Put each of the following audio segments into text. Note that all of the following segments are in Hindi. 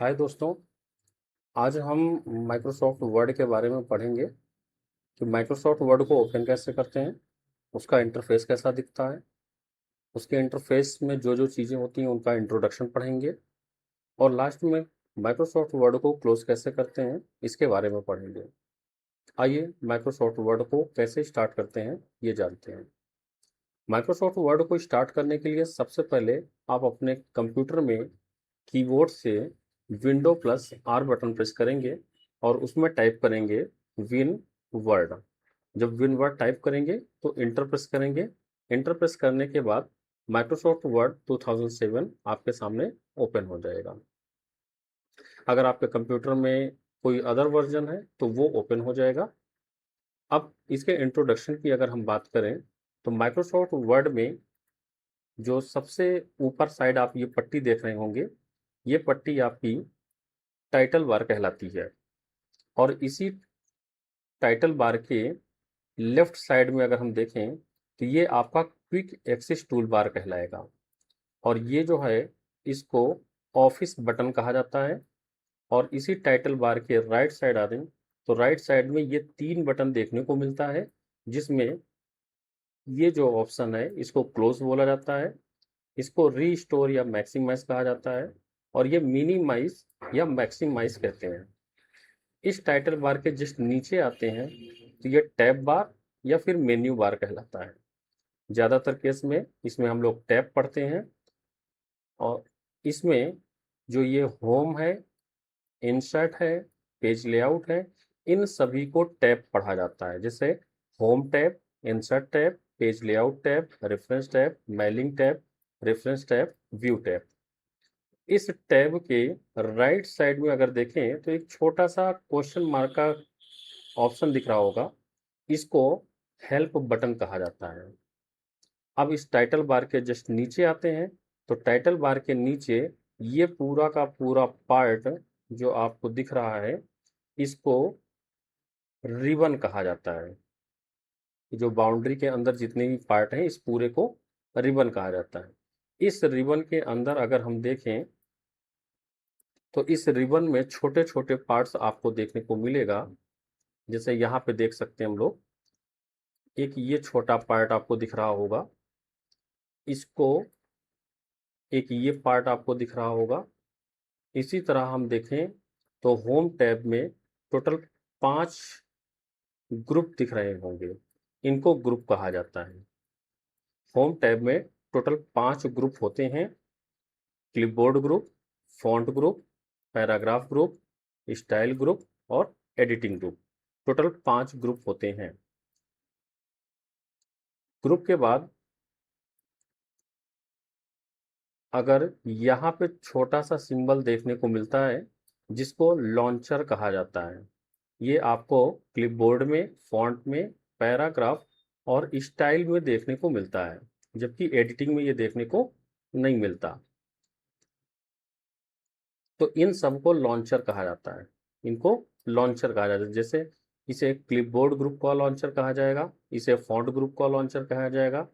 हाय दोस्तों। आज हम माइक्रोसॉफ्ट वर्ड के बारे में पढ़ेंगे कि माइक्रोसॉफ्ट वर्ड को ओपन कैसे करते हैं, उसका इंटरफेस कैसा दिखता है, उसके इंटरफेस में जो जो चीज़ें होती हैं उनका इंट्रोडक्शन पढ़ेंगे और लास्ट में माइक्रोसॉफ्ट वर्ड को क्लोज कैसे करते हैं इसके बारे में पढ़ेंगे। आइए माइक्रोसॉफ्ट वर्ड को कैसे स्टार्ट करते हैं ये जानते हैं। माइक्रोसॉफ्ट वर्ड को स्टार्ट करने के लिए सबसे पहले आप अपने कंप्यूटर में कीबोर्ड से window plus are button press करेंगे और उसमें टाइप करेंगे विन वर्ड। जब विन वर्ड टाइप करेंगे तो इंटर प्रेस करेंगे। इंटर प्रेस करने के बाद माइक्रोसॉफ्ट वर्ड 2007 आपके सामने ओपन हो जाएगा। अगर आपके कंप्यूटर में कोई अदर वर्जन है तो वो ओपन हो जाएगा। अब इसके इंट्रोडक्शन की अगर हम बात करें तो माइक्रोसॉफ्ट वर्ड में जो सबसे ऊपर साइड आप ये पट्टी देख रहे होंगे, ये पट्टी आपकी टाइटल बार कहलाती है और इसी टाइटल बार के लेफ्ट साइड में अगर हम देखें तो ये आपका क्विक एक्सेस टूल बार कहलाएगा और ये जो है इसको ऑफिस बटन कहा जाता है। और इसी टाइटल बार के राइट साइड आ दें तो राइट साइड में ये 3 बटन देखने को मिलता है, जिसमें ये जो ऑप्शन है इसको क्लोज बोला जाता है, इसको रीस्टोर या मैक्सिमाइज कहा जाता है और ये मिनिमाइज या मैक्सिमाइज कहते हैं। इस टाइटल बार के जस्ट नीचे आते हैं तो ये टैब बार या फिर मेन्यू बार कहलाता है। ज़्यादातर केस में इसमें हम लोग टैब पढ़ते हैं और इसमें जो ये होम है, इंसर्ट है, पेज लेआउट है, इन सभी को टैब पढ़ा जाता है। जैसे home tab, insert tab, page layout tab, reference tab, mailing tab, reference tab, view tab. इस टैब के राइट साइड में अगर देखें तो एक छोटा सा क्वेश्चन मार्क का ऑप्शन दिख रहा होगा, इसको हेल्प बटन कहा जाता है। अब इस टाइटल बार के जस्ट नीचे आते हैं तो टाइटल बार के नीचे ये पूरा का पूरा पार्ट जो आपको दिख रहा है इसको रिबन कहा जाता है। जो बाउंड्री के अंदर जितने भी पार्ट हैं इस पूरे को रिबन कहा जाता है। इस रिबन के अंदर अगर हम देखें तो इस रिबन में छोटे छोटे पार्ट्स आपको देखने को मिलेगा। जैसे यहाँ पे देख सकते हैं हम लोग, एक ये छोटा पार्ट आपको दिख रहा होगा, इसको एक ये पार्ट आपको दिख रहा होगा। इसी तरह हम देखें तो होम टैब में टोटल 5 ग्रुप दिख रहे होंगे, इनको ग्रुप कहा जाता है। होम टैब में टोटल 5 ग्रुप होते हैं, clipboard group, font group, paragraph group, style group और एडिटिंग ग्रुप। टोटल 5 ग्रुप होते हैं। ग्रुप के बाद अगर यहाँ पे छोटा सा सिंबल देखने को मिलता है जिसको लॉन्चर कहा जाता है, ये आपको क्लिपबोर्ड में, फॉन्ट में, पैराग्राफ और स्टाइल में देखने को मिलता है, जबकि एडिटिंग में ये देखने को नहीं मिलता। तो इन सबको लॉन्चर कहा जाता है, इनको लॉन्चर कहा जाता है। जैसे इसे क्लिपबोर्ड ग्रुप का लॉन्चर कहा जाएगा, इसे फॉन्ट ग्रुप का लॉन्चर कहा जाएगा,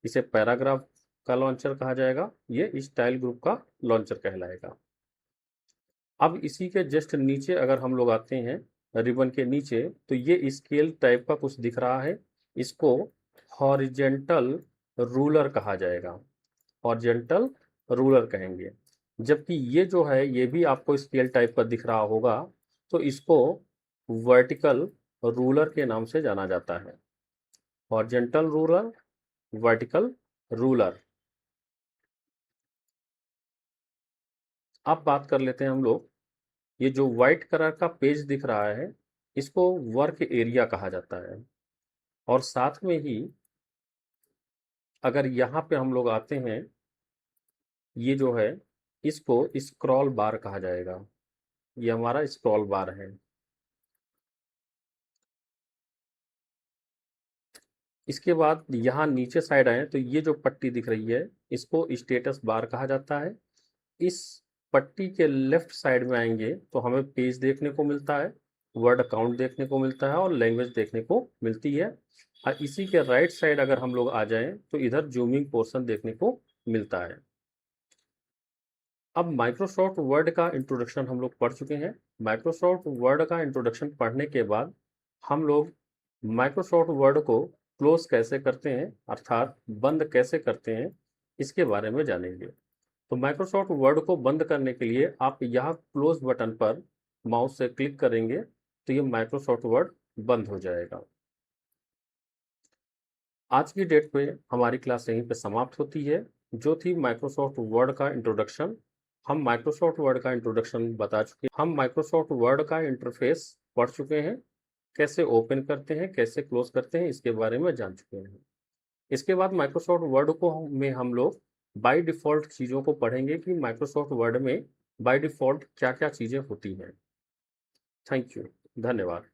इसे पैराग्राफ का लॉन्चर कहा जाएगा, ये स्टाइल ग्रुप का लॉन्चर कहलाएगा। अब इसी के जस्ट नीचे अगर हम लोग आते हैं रिबन के नीचे तो ये स्केल टाइप का कुछ दिख रहा है, इसको हॉरिजेंटल रूलर कहा जाएगा, हॉरिजेंटल रूलर कहेंगे। जबकि ये जो है ये भी आपको स्केल टाइप का दिख रहा होगा, तो इसको वर्टिकल रूलर के नाम से जाना जाता है। Horizontal ruler, vertical ruler. अब बात कर लेते हैं हम लोग, ये जो व्हाइट कलर का पेज दिख रहा है इसको वर्क एरिया कहा जाता है। और साथ में ही अगर यहाँ पे हम लोग आते हैं, ये जो है इसको स्क्रॉल बार कहा जाएगा, ये हमारा स्क्रॉल बार है। इसके बाद यहाँ नीचे साइड आए तो ये जो पट्टी दिख रही है इसको स्टेटस बार कहा जाता है। इस पट्टी के लेफ्ट साइड में आएंगे तो हमें पेज देखने को मिलता है, वर्ड अकाउंट देखने को मिलता है और लैंग्वेज देखने को मिलती है। और इसी के राइट साइड अगर हम लोग आ जाएं तो इधर जूमिंग पोर्शन देखने को मिलता है। अब माइक्रोसॉफ्ट वर्ड का इंट्रोडक्शन हम लोग पढ़ चुके हैं। माइक्रोसॉफ्ट वर्ड का इंट्रोडक्शन पढ़ने के बाद हम लोग माइक्रोसॉफ्ट वर्ड को क्लोज कैसे करते हैं, अर्थात बंद कैसे करते हैं, इसके बारे में जानेंगे। तो माइक्रोसॉफ्ट वर्ड को बंद करने के लिए आप यहाँ क्लोज बटन पर माउस से क्लिक करेंगे तो ये माइक्रोसॉफ्ट वर्ड बंद हो जाएगा। आज की डेट पे हमारी क्लास यहीं पे समाप्त होती है, जो थी माइक्रोसॉफ्ट वर्ड का इंट्रोडक्शन। हम माइक्रोसॉफ्ट वर्ड का इंट्रोडक्शन बता चुके हैं, हम माइक्रोसॉफ्ट वर्ड का इंटरफेस पढ़ चुके हैं, कैसे ओपन करते हैं, कैसे क्लोज करते हैं, इसके बारे में जान चुके हैं। इसके बाद माइक्रोसॉफ्ट वर्ड को में हम लोग बाय डिफ़ॉल्ट चीज़ों को पढ़ेंगे कि माइक्रोसॉफ्ट वर्ड में बाय डिफ़ॉल्ट क्या-क्या चीज़ें होती हैं। थैंक यू, धन्यवाद।